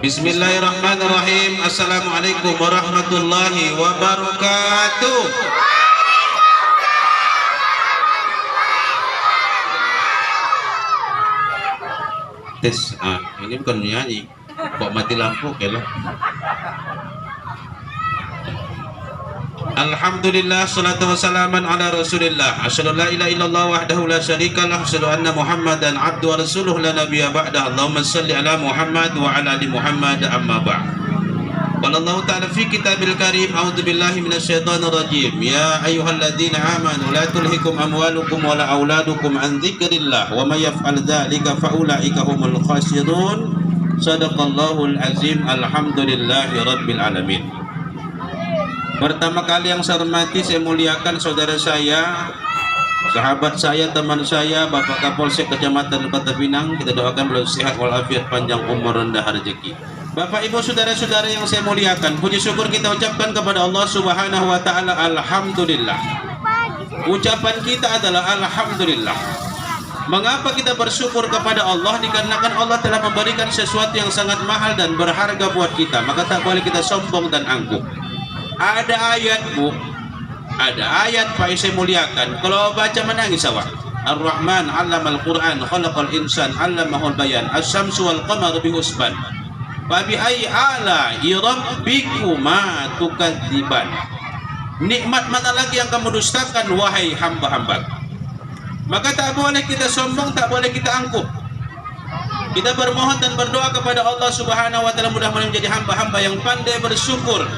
Bismillahirrahmanirrahim. Assalamualaikum warahmatullahi wabarakatuh. Tes, ini bukan menyanyi. Kok mati lampu kelah. Alhamdulillah, salatu wassalaman ala rasulillah. Asyhadu la ilaha illallah wahdahu la syarikalah, asyhadu anna muhammadan abdu wa rasuluh la nabiyya ba'da. Allahumma salli ala Muhammad wa ala ali Muhammad, amma ba'd. Qala Allah ta'ala fi kitabil karim, a'udzu billahi minasyaitonir rajim. Ya ayyuhalladzina amanu la tulhikum amwalukum wa la auladukum an dzikrillah wa may yaf'al dzalika fa ulaika humul khasirun. Shadaqallahul azim. Alhamdulillahi rabbil alamin. Pertama kali yang saya hormati, saya muliakan saudara saya, sahabat saya, teman saya, Bapak Kapolsek Kecamatan Kota Pinang. Kita doakan beliau sehat walafiat, panjang umur, rendah rezeki. Bapak Ibu saudara-saudara yang saya muliakan, puji syukur kita ucapkan kepada Allah Subhanahu wa taala. Alhamdulillah. Ucapan kita adalah alhamdulillah. Mengapa kita bersyukur kepada Allah? Dikarenakan Allah telah memberikan sesuatu yang sangat mahal dan berharga buat kita. Maka tak boleh kita sombong dan angkuh. Ada ayat, Bu, ada ayat Pak saya muliakan. Kalau baca menangis awak. Ar-Rahman 'allamal Qur'an, khalaqal insan, 'allamahul bayan, asy-syamsu wal qamaru bihusban. Fa bi ayyi ala'i rabbikuma tukadziban. Nikmat mana lagi yang kamu dustakan wahai hamba-hamba? Maka tak boleh kita sombong, tak boleh kita angkuh. Kita bermohon dan berdoa kepada Allah Subhanahu wa taala, mudah-mudahan menjadi hamba-hamba yang pandai bersyukur.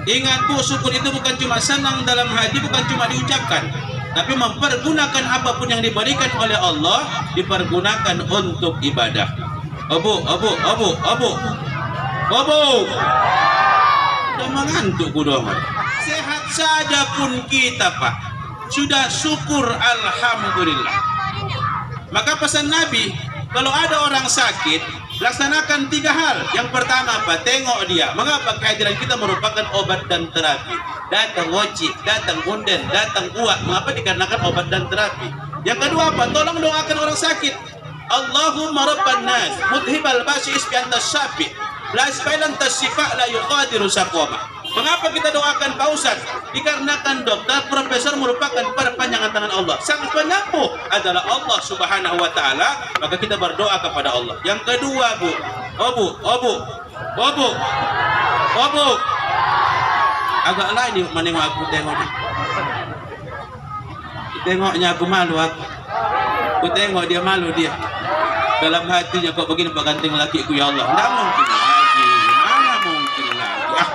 Ingat, Bu, syukur itu bukan cuma senang dalam hati, bukan cuma diucapkan, tapi mempergunakan apapun yang diberikan oleh Allah, dipergunakan untuk ibadah. Abu. Udah mengantuk dong. Sehat saja pun kita, Pak, sudah syukur alhamdulillah. Maka pesan Nabi, kalau ada orang sakit, laksanakan 3 hal. Yang pertama apa? Tengok dia. Mengapa? Kehadiran kita merupakan obat dan terapi. Datang wajib, datang unden, datang uak. Mengapa? Dikarenakan obat dan terapi. Yang kedua apa? Tolong doakan orang sakit. Allahumma rabban nas, mudhibal basi isbi antas syafi, la isbailan tasyifa la yuqadiru saqwama. Mengapa kita doakan Pak Ustaz? Dikarenakan dokter, profesor merupakan perpanjangan tangan Allah. Sang penyembuh adalah Allah Subhanahu wa taala. Maka kita berdoa kepada Allah. Yang kedua, Bu. Agak lain nih menengok aku, tengoknya. Tengoknya aku malu aku. Aku tengok dia malu dia. Dalam hatinya kok begini Pak ganting lakiku, ya Allah. Tidak mungkin lagi. Mana mungkin lagi.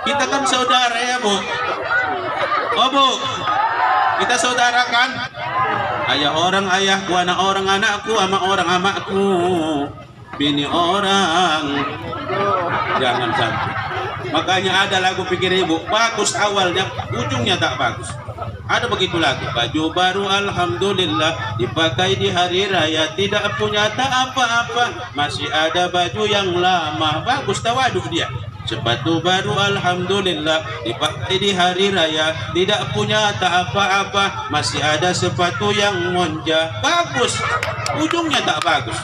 Kita kan saudara ya, Bu. Bu, kita saudara kan? Ayah orang ayahku, anak orang anakku, ama orang amakku, bini orang. Jangan sampai. Makanya ada lagu pikir ibu, bagus awalnya, ujungnya tak bagus. Ada begitu lagu, baju baru alhamdulillah, dipakai di hari raya, tidak punya tak apa-apa, masih ada baju yang lama. Bagus, tawaduk dia. Sepatu baru alhamdulillah, dipakai di hari raya, tidak punya tak apa-apa, masih ada sepatu yang monja. Bagus, ujungnya tak bagus.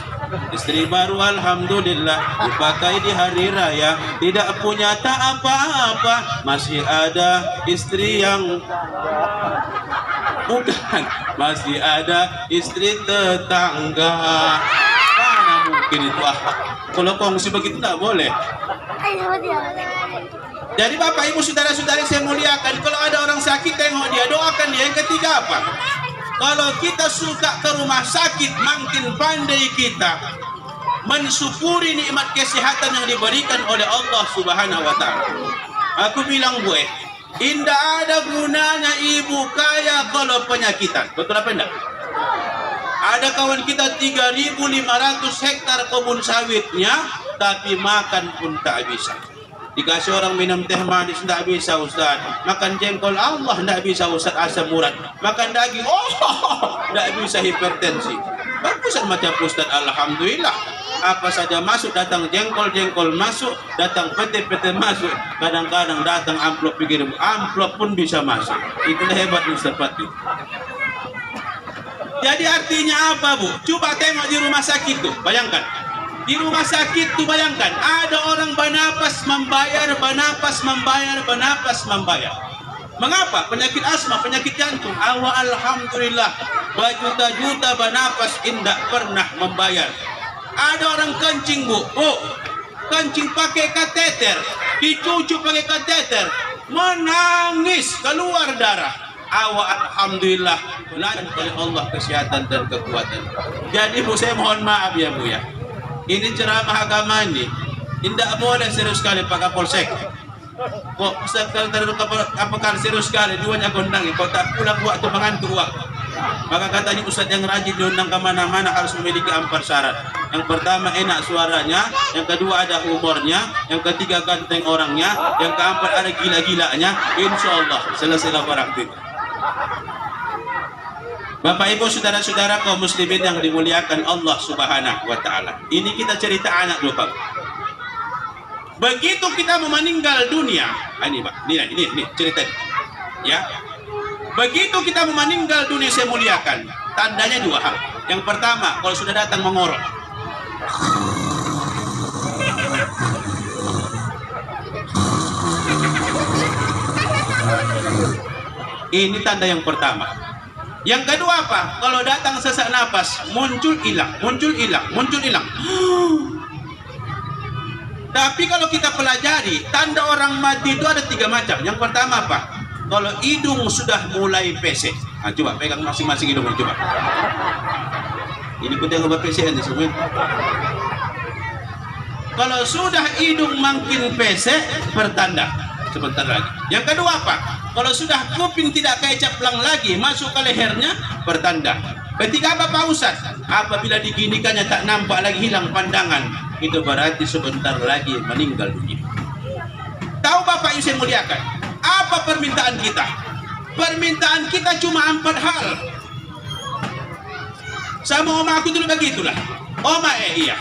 Istri baru alhamdulillah, dipakai di hari raya, tidak punya tak apa-apa, masih ada istri yang bukan, masih ada istri tetangga. Mana mungkin itu? Kalau kongsi begitu tak boleh. Jadi Bapak Ibu saudara-saudari saya muliakan, kalau ada orang sakit tengok dia, doakan dia. Yang ketiga apa? Kalau kita suka ke rumah sakit, makin pandai kita mensyukuri nikmat kesehatan yang diberikan oleh Allah Subhanahu wa taala. Aku bilang, Bu, indah ada gunanya ibu kaya kalau penyakitan. Betul apa enggak? Ada kawan kita 3.500 hektar kebun sawitnya, tapi makan pun tak bisa. Dikasih orang minum teh manis, tidak bisa Ustaz. Makan jengkol, Allah tidak bisa Ustaz, asam urat. Makan daging, tidak bisa, hipertensi. Bagusan macam Ustaz, alhamdulillah. Apa saja masuk, datang jengkol masuk, datang pete masuk. Kadang-kadang datang amplop, pikir amplop pun bisa masuk. Itulah hebat Ustaz Fatih. Jadi artinya apa, Bu? Coba tengok di rumah sakit tuh, bayangkan. Di rumah sakit tuh bayangkan, ada orang bernapas membayar, bernapas membayar, bernapas membayar. Mengapa? Penyakit asma, penyakit jantung. Alhamdulillah, berjuta-juta bernapas tidak pernah membayar. Ada orang kencing bu, kencing pakai kateter, dicucu pakai kateter, menangis keluar darah. Alhamdulillah, dan oleh Allah kesehatan dan kekuatan. Jadi bu, saya mohon maaf ya bu ya. Ini ceramah agama ini, tidak boleh serius sekali Pak Kapolsek. Kok apakah serius sekali duanya kondang? Kau tak pulang buat atau mengantuk waktu. Maka katanya Ustadz yang rajin diundang kemana-mana harus memiliki 4 syarat. Yang pertama enak suaranya, yang kedua ada humornya, yang ketiga ganteng orangnya, yang keempat ada gila-gilanya. Insya Allah selesai barang itu. Bapak Ibu saudara-saudara kaum muslimin yang dimuliakan Allah Subhanahu wa taala. Ini kita cerita anak dulu Pak. Begitu kita mau meninggal dunia, ini Pak, ini cerita ya. Begitu kita mau meninggal dunia saya muliakan, tandanya 2 hal. Yang pertama, kalau sudah datang mengorok. Ini tanda yang pertama. Yang kedua apa? Kalau datang sesak napas, muncul hilang, muncul hilang, muncul hilang. Tapi kalau kita pelajari, tanda orang mati itu ada 3 macam. Yang pertama apa? Kalau hidung sudah mulai pesek. Nah, coba pegang masing-masing hidungnya coba. Ini kita yang pesek ini semua. Kalau sudah hidung makin pesek, pertanda sebentar lagi. Yang kedua apa? Kalau sudah kuping tidak kayak caplang lagi, masuk ke lehernya, pertanda. Ketiga apa Pak Ustaz? Apabila diginikannya tak nampak lagi, hilang pandangan, itu berarti sebentar lagi meninggal dunia. Tahu Bapak Ibu saya muliakan, apa permintaan kita? Permintaan kita cuma 4 hal. Sama oma aku dulu begitulah. Oma iya.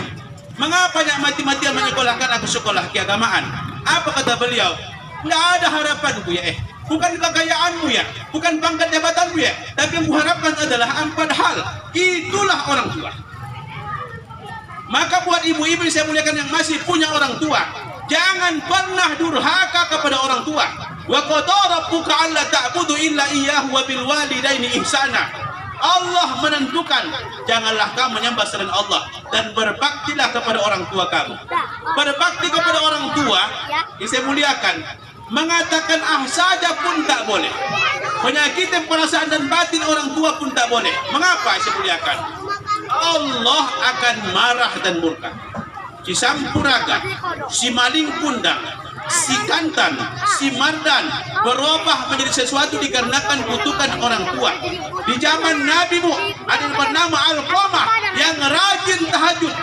Mengapa yang mati-matian menyekolahkan aku sekolah keagamaan? Apa kata beliau? Nggak ada harapan bu ya. Bukan kekayaanmu ya, bukan pangkat jabatanmu ya, tapi yang kuharapkan adalah 4 hal. Itulah orang tua. Maka buat ibu-ibu saya muliakan yang masih punya orang tua, jangan pernah durhaka kepada orang tua. Wa qadara rabbuka alla ta'budu illa iyyahu wa bil walidaini ihsana. Allah menentukan janganlah kamu menyembah selain Allah dan berbaktilah kepada orang tua kamu. Berbakti kepada orang tua, saya muliakan. Mengatakan saja pun tak boleh. Menyakiti perasaan dan batin orang tua pun tak boleh. Mengapa saya muliakan? Allah akan marah dan murka. Si Sampuraga, si Maling Kundang, si Kantan, si Mardan berubah menjadi sesuatu dikarenakan kutukan orang tua. Di zaman Nabi bu, ada yang bernama Alqamah yang rajin tahajud.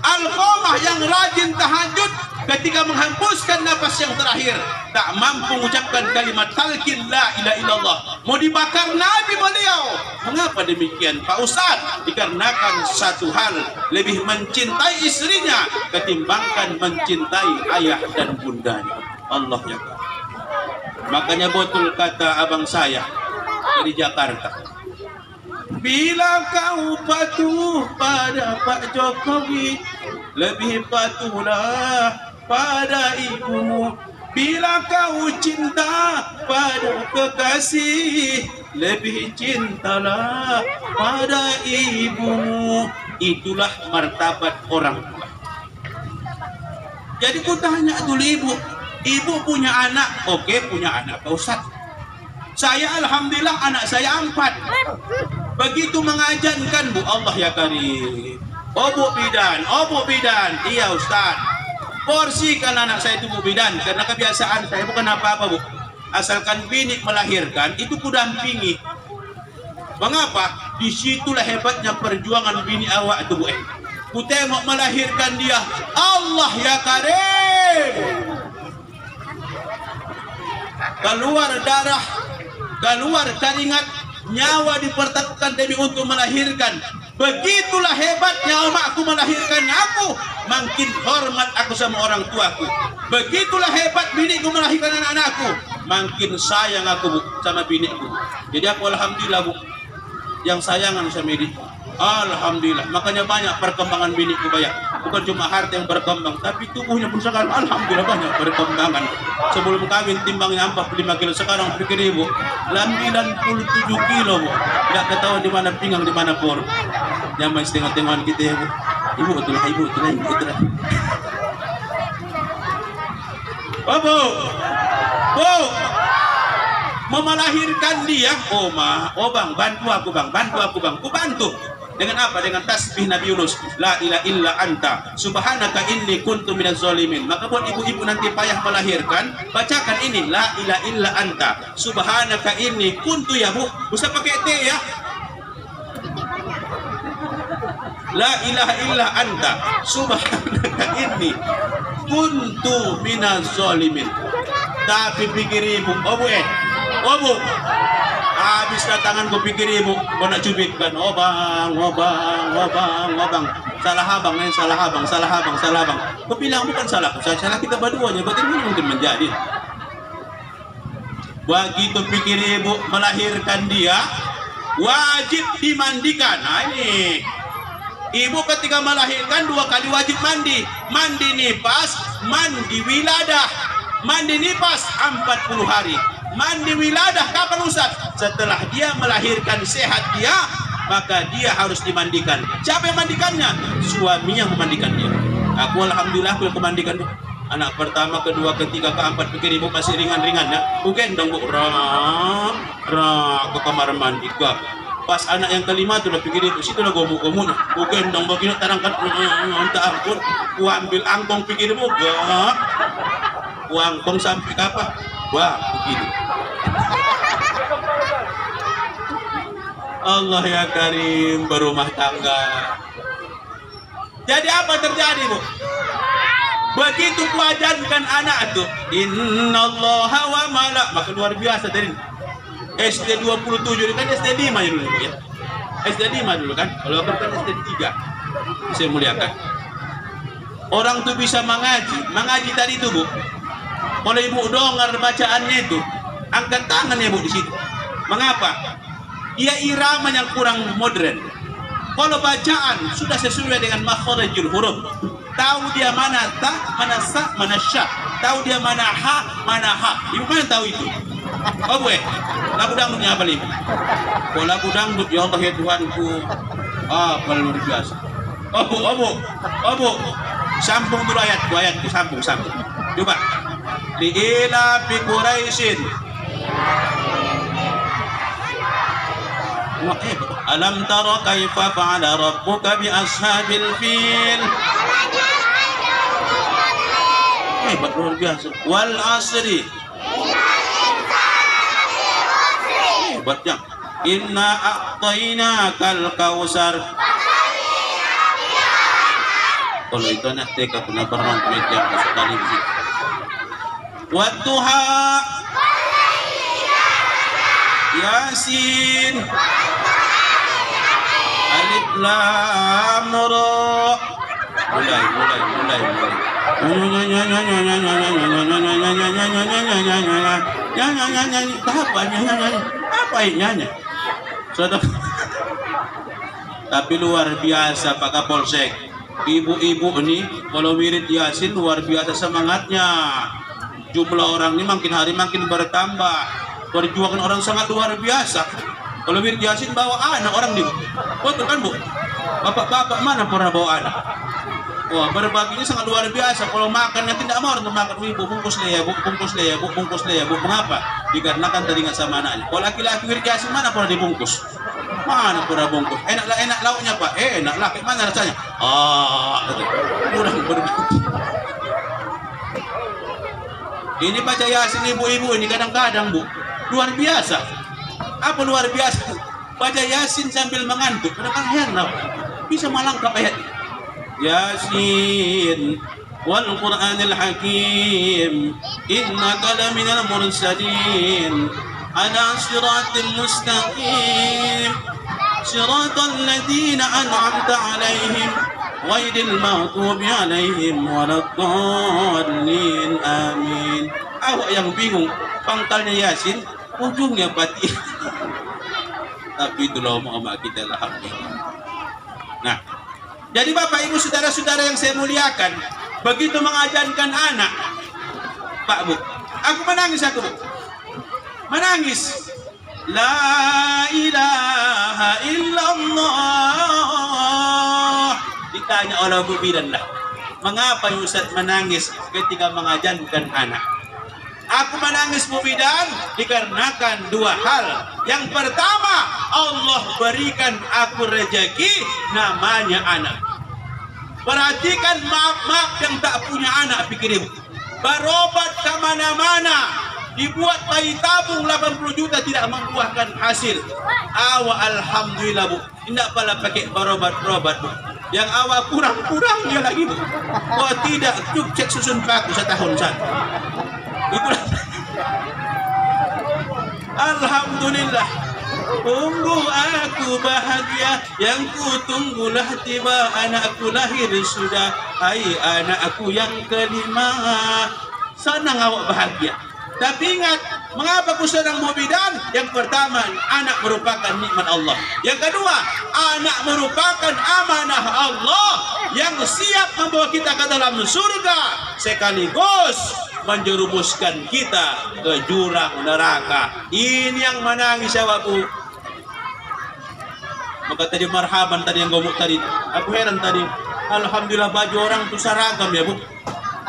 Alqamah yang rajin tahajud, ketika menghembuskan nafas yang terakhir tak mampu mengucapkan kalimat talqin la ilaha illallah, mau dibakar Nabi beliau. Mengapa demikian Pak Ustaz? Dikarenakan satu hal, lebih mencintai istrinya ketimbangkan mencintai ayah dan bundanya. Allah ya. Makanya betul kata abang saya dari Jakarta, bila kau patuh pada Pak Jokowi, lebih patuhlah pada ibumu. Bila kau cinta pada kekasih, lebih cintalah pada ibumu. Itulah martabat orang tua. Jadi ku tanya dulu ibu punya anak? Oke, punya anak Pak Ustaz. Saya alhamdulillah anak saya 4. Begitu mengajankan bu, Allah ya karim. Oh bu bidan, iya Ustaz. Porsikan anak saya itu bu bidan, karena kebiasaan saya bukan apa-apa bu. Asalkan bini melahirkan, itu kudampingi. Mengapa? Disitulah hebatnya perjuangan bini awak itu bu. Ku tengok melahirkan dia, Allah ya karim. Keluar darah, keluar keringat, nyawa dipertaruhkan demi untuk melahirkan. Begitulah hebatnya omakku melahirkan aku, makin hormat aku sama orang tuaku. Begitulah hebat biniku melahirkan anak-anakku, makin sayang aku bu sama biniku. Jadi aku alhamdulillah bu, yang sayangan sama bini. Alhamdulillah, makanya banyak perkembangan biniku banyak. Bukan cuma harta yang berkembang, tapi tubuhnya pun sekarang alhamdulillah banyak perkembangan. Sebelum kawin timbangnya 45 kilo, sekarang pikir ibu 97 kilo bu. Tidak ketahuan di mana pinggang, di mana perut. Nyaman setengah-tengahan kita ya bu. Ibu itulah, ibu itulah, ibu itulah. Oh bu, bu, mau melahirkan dia. Oh ma, oh bang, bantu aku bang, bantu aku bang, ku bantu. Dengan apa? Dengan tasbih Nabi Yunus, la ilaha illa anta subhanaka inni kuntu minaz zalimin. Maka buat ibu-ibu nanti payah melahirkan, bacakan ini, la ilaha illa anta subhanaka inni kuntu, ya bu, usah pakai T ya, la ilaha illa anta subhanaka inni kuntu minaz zalimin. Tapi pikir ibu, oh bu oh bu, habis tangan gue pikir ibu, kau nak cubitkan, oh bang, oh bang, oh bang, oh bang, salah abang, salah abang, salah abang, salah abang. Kau bilang bukan salahku, salah kita berduanya, berarti ini mungkin menjadi. Begitu pikir ibu melahirkan dia, wajib dimandikan. Nah ini, ibu ketika melahirkan 2 kali wajib mandi, mandi nifas, mandi wiladah. Mandi nifas 40 hari. Mandi wiladah kapan Ustaz? Setelah dia melahirkan sehat dia, maka dia harus dimandikan. Siapa yang mandikannya? Suami yang memandikan dia. Aku alhamdulillah aku yang memandikan dia. Anak pertama, kedua, ketiga, keempat, pikir ibu masih ringan-ringan ya. Ku gendong bu, ke kamar mandi ke. Pas anak yang kelima tuh udah pikir ibu, situ lah gomu-gomu. Ku gendong begini, tarangkan, minta ampun. Ku ambil angkong pikir ibu, ku angkong sampai kapan? Wah, begitu. Allah ya Karim, berumah tangga. Jadi apa terjadi bu? Begitu kuajarkan anak itu, innallaha wa malak, maka luar biasa dari SD 27 kan SD 5 ya dulu ya. SD 5 dulu kan. Kalau aku kan SD 3. Saya muliakan. Orang tuh bisa mengaji tadi itu bu. Kalau ibu dengar bacaannya itu, angkat tangan ya bu di situ. Mengapa? Dia irama yang kurang modern. Kalau bacaan sudah sesuai dengan makharijul huruf, tahu dia mana ta, mana sa, mana sya, tahu dia mana ha, mana ha. Ibu kan tahu itu. Oh bu, lagu dangdutnya apa ibu? Oh lagu dangdut, ya Allah ya Tuhanku, luar biasa. Oh bu, sambung dulu ayatku, sambung. Coba. Li'ila fi Quraisyin. Alam tara kaifa fa'ala rabbuka bi ashabil fil. Hebat luar biasa. Wal asri. Hebatnya. Inna a'tainakal kausar. Kalau itu anak TK pernah berangkat yang sekali di situ. Wadduha Yasin Alif Lam Ra. Mulai. Apa nyanyi? Tapi luar biasa Pak Kapolsek. Ibu-ibu ini kalau wirid Yasin luar biasa semangatnya. Jumlah orang ini makin hari makin bertambah. Perjuangan orang sangat luar biasa. Kalau wirid Yasin bawa anak orang nih, betul kan bu? Bapak-bapak mana pernah bawa anak? Wah berbaginya sangat luar biasa. Kalau makan nanti tidak mau untuk makan, ibu bungkus le ya bu. Mengapa? Dikarenakan teringat sama anaknya. Kalau laki-laki wirid Yasin mana pernah dibungkus? Mana pernah bungkus? Enak lauknya pak. Enak lah. Mana rasanya? Kurang berbagi. Ini baca Yasin ibu-ibu ini kadang-kadang bu, luar biasa. Apa luar biasa? Baca Yasin sambil mengantuk. Kadang-kadang bisa melangkap ayat. Yasin wal Qur'anil Hakim innaka laminal mursalin ala siratil mustaqim siratal ladzina an'amta 'alaihim ghairil maghdubi 'alaihim waladdallin. Amin. Awak yang bingung, pangkalnya Yasin, ujungnya Fatihah. Tapi itu loh emak kita alhamdulillah. Nah, jadi Bapak Ibu saudara-saudara yang saya muliakan, begitu mengajarkan anak, Pak Bu, aku menangis Bu. Menangis. La ilaha illallah. Ditanya oleh Bu Bidan lah, mengapa Ustaz menangis ketika mengajarkan anak? Aku menangis Bu Bidan dikarenakan dua hal. Yang pertama, Allah berikan aku rezeki namanya anak. Perhatikan maaf-maaf yang tak punya anak, pikirin. Berobat kemana-mana, dibuat bayi tabung 80 juta tidak membuahkan hasil. Alhamdulillah Bu, tidak pala pakai berobat-berobat Bu. Yang awal kurang-kurang dia lagi Bu. Oh tidak, cuk cek susun paku setahun saja. Itulah. Alhamdulillah. Tunggu aku bahagia, yang ku tunggulah tiba, anakku lahir sudah. Hai anakku yang kelima. Senang awak bahagia. Tapi ingat, mengapa aku senang Bu Bidan? Yang pertama, anak merupakan nikmat Allah. Yang kedua, anak merupakan amanah Allah yang siap membawa kita ke dalam surga, sekaligus menjerumuskan kita ke jurang neraka. Ini yang menangis ya Bu. Maka tadi marhaban tadi yang gomuk tadi, aku heran tadi. Alhamdulillah baju orang itu seragam ya Bu.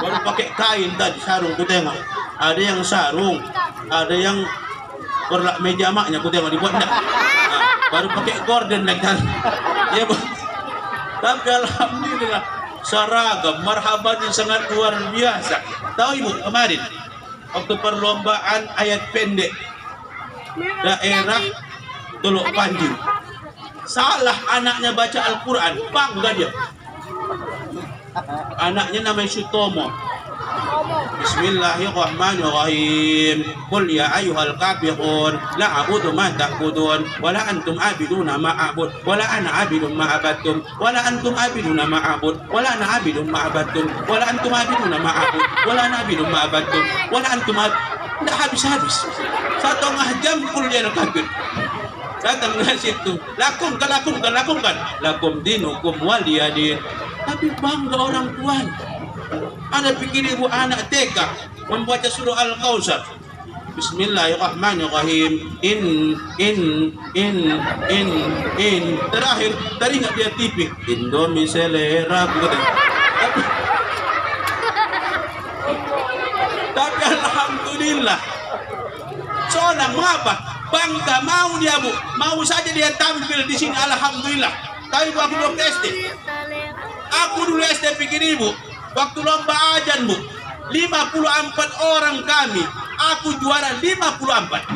Baru pakai kain tadi, sarung ku tengok. Ada yang sarung, ada yang berlak meja maknya ku tengok dibuat enggak. Baru pakai gorden lagi tadi. Ya Bu. Tapi alhamdulillah seragam marhaban yang sangat luar biasa. Tahu Ibu kemarin waktu perlombaan ayat pendek daerah Teluk Panji, salah anaknya baca Al-Quran, bangga dia. Anaknya namanya Sutomo. Bismillahirrahmanirrahim. Qul ya ayyuhal kafirun la a'budu ma ta'budun wa la antum abiduna ma a'bud wa la ana abidun ma abadtum wa la antum abiduna ma a'bud wa la ana abidun ma abadtum wa la antum abiduna ma a'bud wa la ana abidun ma abadtum wa la antum tidak habis-habis. 1,5 jam Qul ya kafir. Datang ke situ, lakumkan lakum dinukum waliyadin. Tapi bangga orang tuanya. Ada pikir ibu anak TK membaca surah Al-Kautsar. Bismillahirrahmanirrahim. In terakhir teringat dia TV Indomie selera. Tapi alhamdulillah seorang mengapa bangga mau dia Bu, mau saja dia tampil di sini alhamdulillah. Tapi Bu, aku belum SD. Aku dulu SD pikir Ibu, waktu lomba ajan Bu, 54 orang kami, aku juara 54.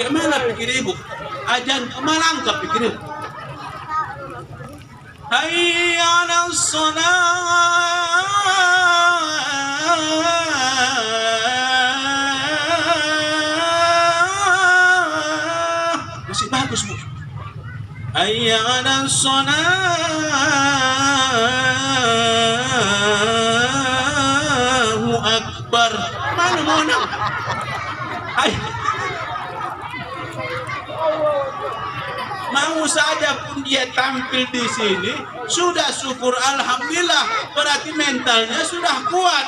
Gimana pikir Ibu? Ajan Malangka pikir Ibu. Hayya 'alas shalah. Masih bagus Bu. Hayya 'alas Allahu Akbar. Mana mau nak? Hai. Mau saja pun dia tampil di sini, sudah syukur alhamdulillah, berarti mentalnya sudah kuat.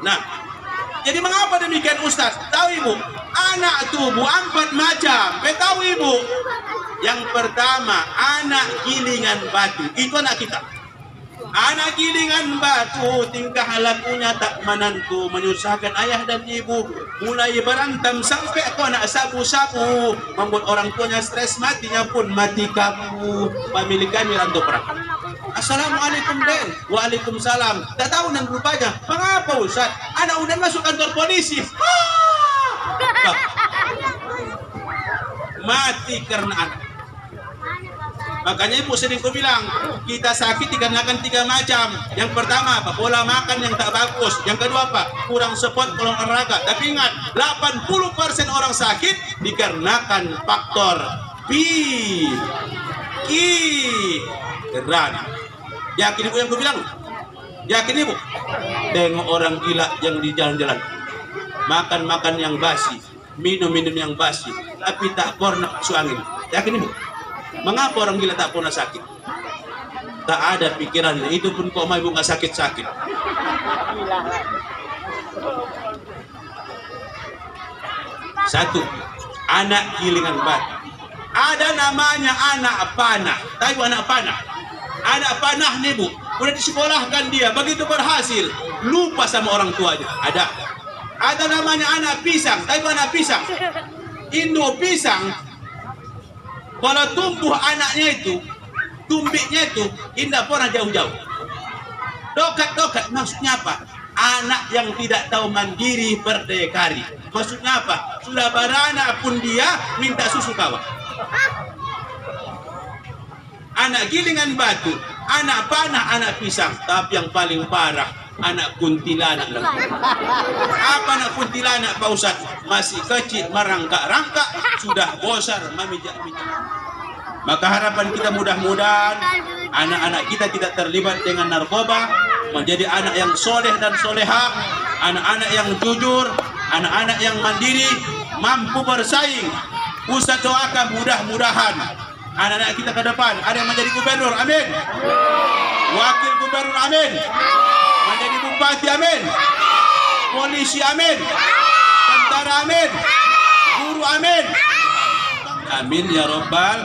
Nah, jadi mengapa demikian Ustaz? Tahu Ibu, anak tubuh 4 macam. Tahu Ibu? Yang pertama, anak gilingan batu. Itu anak kita. Anak gilingan batu, tingkah lakunya tak menentu, menyusahkan ayah dan ibu, mulai berantem sampai aku anak sabu-sabu, membuat orang tuanya stres, matinya pun mati kamu. Pemilik kami rantau perang. Assalamualaikum Den. Waalaikumsalam. Tak tahu dan rupanya, mengapa Ustaz? Anak udah masuk kantor polisi. Mati karena anak. Makanya Ibu sering ku bilang, kita sakit dikarenakan 3 macam. Yang pertama apa? Pola makan yang tak bagus. Yang kedua apa? Kurang sport kalau olahraga. Tapi ingat, 80% orang sakit dikarenakan faktor pikiran. Yakin Ibu yang ku bilang? Yakin Ibu? Tengok orang gila yang di jalan-jalan, makan yang basi, minum-minum yang basi, tapi tak pernah masuk angin. Yakin ibu? Mengapa orang gila tak pernah sakit? Tak ada pikirannya. Itu pun kok ibu nggak sakit-sakit. Satu, anak gilingan batu. Ada namanya anak panah. Tahu anak panah? Anak panah nih bu, udah disekolahkan dia, begitu berhasil, lupa sama orang tuanya. Ada namanya anak pisang. Tahu anak pisang? Indo pisang, kalau tumbuh anaknya itu, tumbiknya itu, indah pernah jauh-jauh. Dokat-dokat, maksudnya apa? Anak yang tidak tahu mandiri berdikari. Maksudnya apa? Sudah beranak pun dia minta susu kawan. Anak gilingan batu, anak panah, anak pisang. Tapi yang paling parah, anak kuntilanak. Apa anak kuntilanak Pak Ustaz? Masih kecil, merangkak-rangkak, sudah bosar, memijak-mijak. Maka harapan kita mudah-mudahan anak-anak kita tidak terlibat dengan narkoba, menjadi anak yang soleh dan soleha, anak-anak yang jujur, anak-anak yang mandiri, mampu bersaing. Ustaz doakan mudah-mudahan anak-anak kita ke depan ada yang menjadi gubernur, amin. Wakil gubernur, amin. Menjadi bupati, amin. Polisi, amin. Tentara, amin. Guru, amin. Amin ya Rabbal.